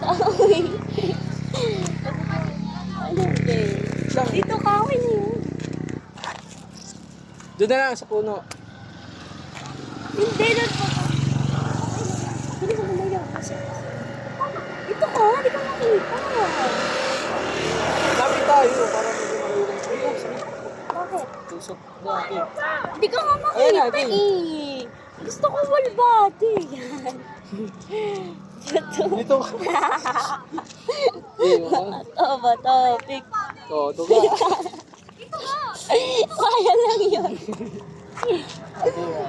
Kahoy. Ano ba? Dito kahoy na yun. Doon na lang sa puno. Hindi, doon pa. Hindi ko naman yun. Dito ka, di ka makita. Lapit tayo para medyo malulong sa iyo. Bakit? Tusok natin. Hindi ka nga Ayan makita natin. eh. Gusto ko walbati. Yan. Dito ka. Ito ba topic? Oo, ito ka. Kaya lang yun. Ito ba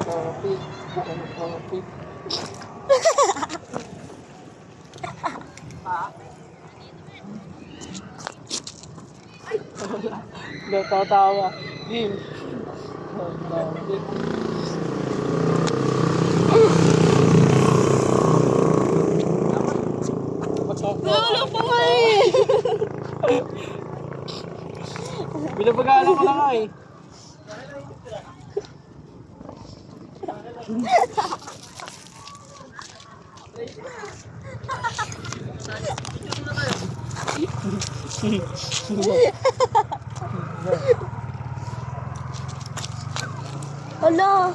topic? Natatawa. Jim. Topic. Wala pa nga eh. Binabagalan ko lang nga eh. Hala.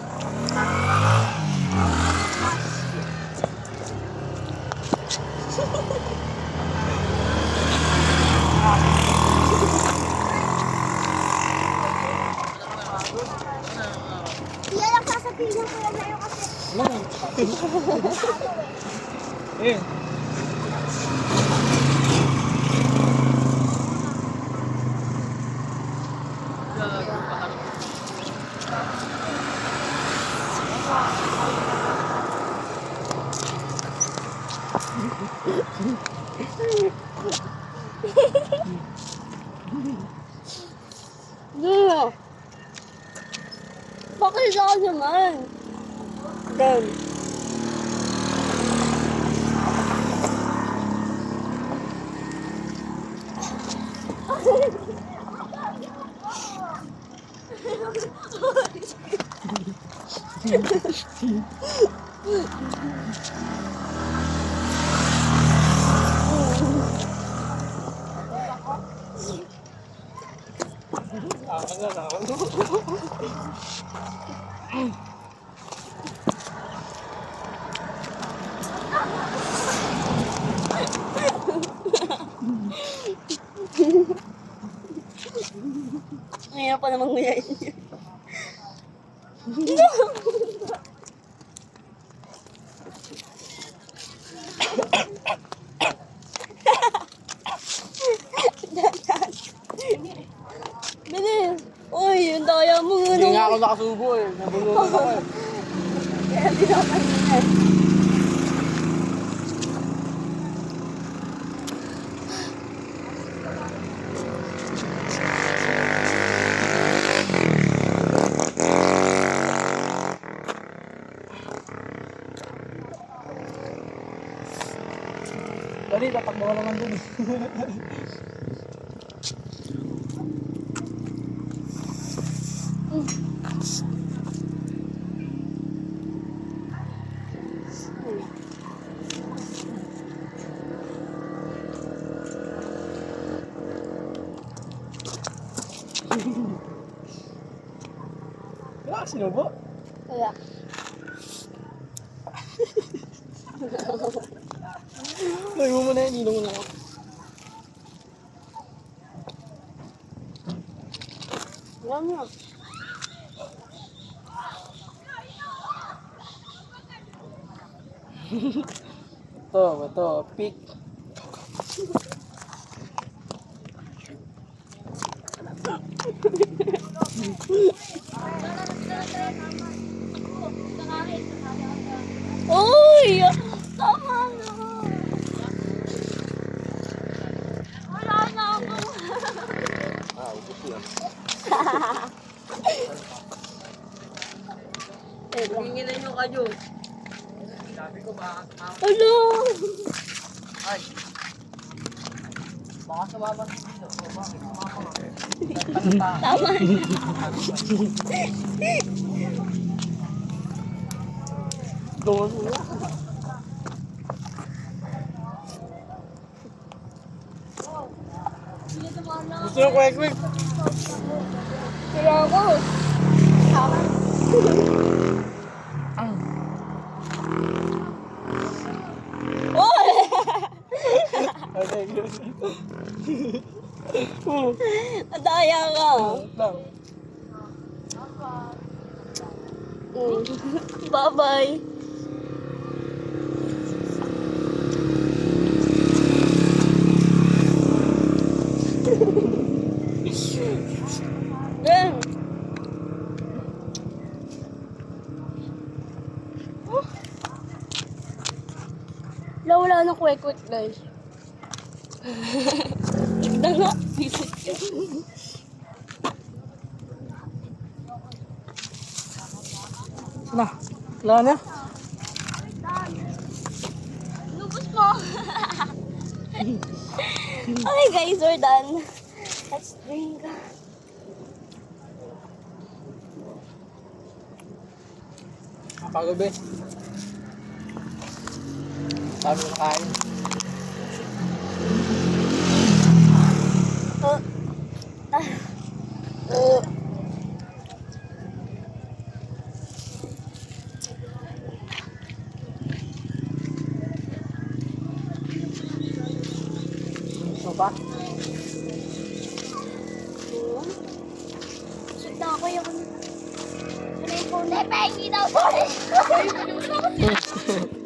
Iya lang sasabihin ko lang sa'yo kasi. Eh. Dino. Bakit ka naman? Dan. Ngayon pa namang nguyain niya. Bilis! Uy, yung daya mo nga Hindi nga ako nakasubo eh. Nabulunan ako eh. Kaya di na kanina. Dali, tatakbo ka naman dun eh. Wala ka sinubo? Kaya. Gawin mo muna yan, ilong mo lang ako. Alam mo. Ito, pick. Uy! Tama na! Wala na ako. Hinginan nyo kayo. Sabi ko baka Ano? ay. Baka sumabas dito. Bakit sumabas? Tama na. Doon mo na. Gusto yung quick. Kaya ako. Oh! Okay, good. Adaya ka. Lang. Bye-bye. Yan. Wala na kwek-kwek, guys. Tignan nga. Visit ka. Na. Wala na. Lubos mo. Okay guys, we're done. Let's drink. Pagod ba? Sabi mo kain. Gusto pa? Shoot na ako yung... Ano yung phone? Lepe, hindi daw. Sorry.